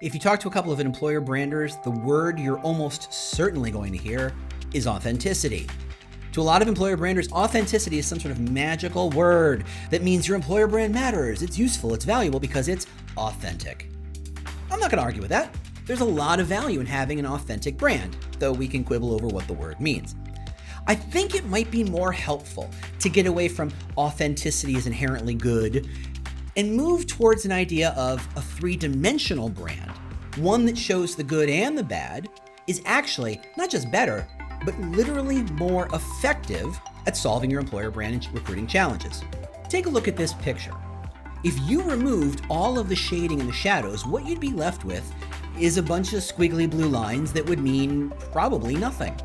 If you talk to a couple of employer branders, the word you're almost certainly going to hear is authenticity. To a lot of employer branders, authenticity is some sort of magical word that means your employer brand matters, it's useful, it's valuable because it's authentic. I'm not going to argue with that. There's a lot of value in having an authentic brand, though we can quibble over what the word means. I think it might be more helpful to get away from authenticity is inherently good and move towards an idea of a three-dimensional brand, one that shows the good and the bad, is actually not just better, but literally more effective at solving your employer brand and recruiting challenges. Take a look at this picture. If you removed all of the shading and the shadows, what you'd be left with is a bunch of squiggly blue lines that would mean probably nothing.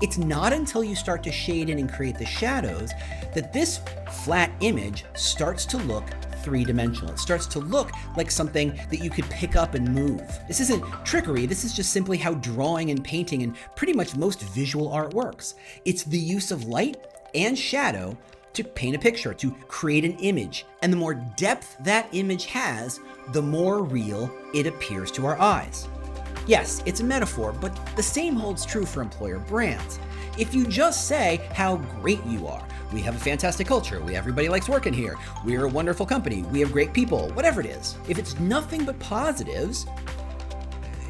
It's not until you start to shade in and create the shadows that this flat image starts to look three-dimensional. It starts to look like something that you could pick up and move. This isn't trickery, this is just simply how drawing and painting and pretty much most visual art works. It's the use of light and shadow to paint a picture, to create an image. And the more depth that image has, the more real it appears to our eyes. Yes, it's a metaphor, but the same holds true for employer brands. If you just say how great you are, we have a fantastic culture, everybody likes working here, we're a wonderful company, we have great people, whatever it is, if it's nothing but positives,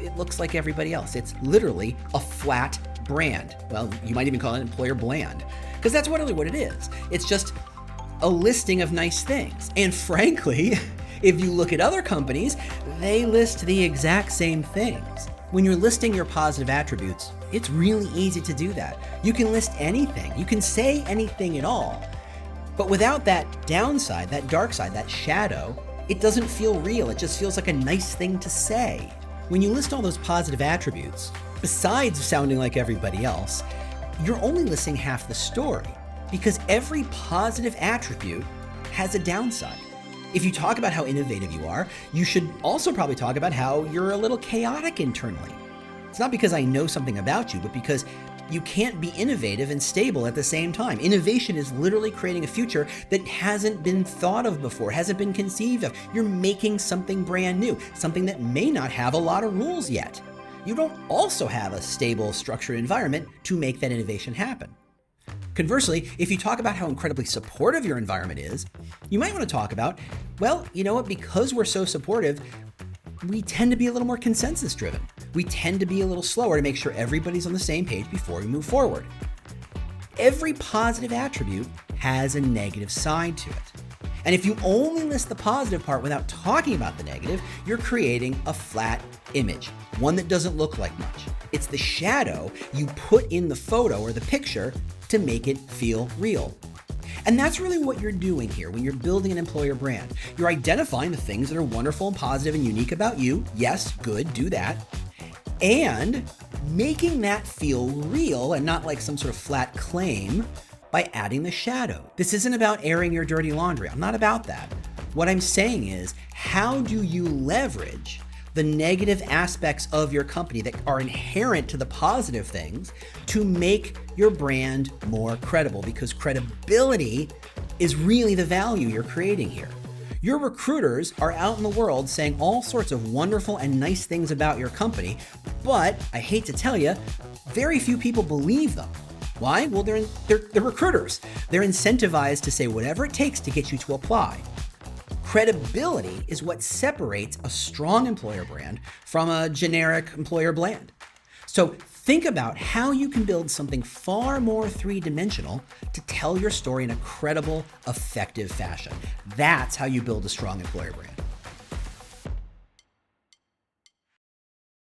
it looks like everybody else. It's literally a flat brand. Well, you might even call it employer bland, because that's really what it is. It's just a listing of nice things. And frankly, if you look at other companies, they list the exact same things. When you're listing your positive attributes, it's really easy to do that. You can list anything. You can say anything at all. But without that downside, that dark side, that shadow, it doesn't feel real. It just feels like a nice thing to say. When you list all those positive attributes, besides sounding like everybody else, you're only listing half the story, because every positive attribute has a downside. If you talk about how innovative you are, you should also probably talk about how you're a little chaotic internally. It's not because I know something about you, but because you can't be innovative and stable at the same time. Innovation is literally creating a future that hasn't been thought of before, hasn't been conceived of. You're making something brand new, something that may not have a lot of rules yet. You don't also have a stable, structured environment to make that innovation happen. Conversely, if you talk about how incredibly supportive your environment is, you might want to talk about, well, you know what, because we're so supportive, we tend to be a little more consensus driven. We tend to be a little slower to make sure everybody's on the same page before we move forward. Every positive attribute has a negative side to it. And if you only list the positive part without talking about the negative, you're creating a flat image, one that doesn't look like much. It's the shadow you put in the photo or the picture to make it feel real. And that's really what you're doing here when you're building an employer brand. You're identifying the things that are wonderful and positive and unique about you. Yes, good, do that. And making that feel real and not like some sort of flat claim by adding the shadow. This isn't about airing your dirty laundry. I'm not about that. What I'm saying is, how do you leverage the negative aspects of your company that are inherent to the positive things to make your brand more credible? Because credibility is really the value you're creating here. Your recruiters are out in the world saying all sorts of wonderful and nice things about your company, but I hate to tell you, very few people believe them. Why? Well, they're recruiters. They're incentivized to say whatever it takes to get you to apply. Credibility is what separates a strong employer brand from a generic employer brand. So think about how you can build something far more three-dimensional to tell your story in a credible, effective fashion. That's how you build a strong employer brand.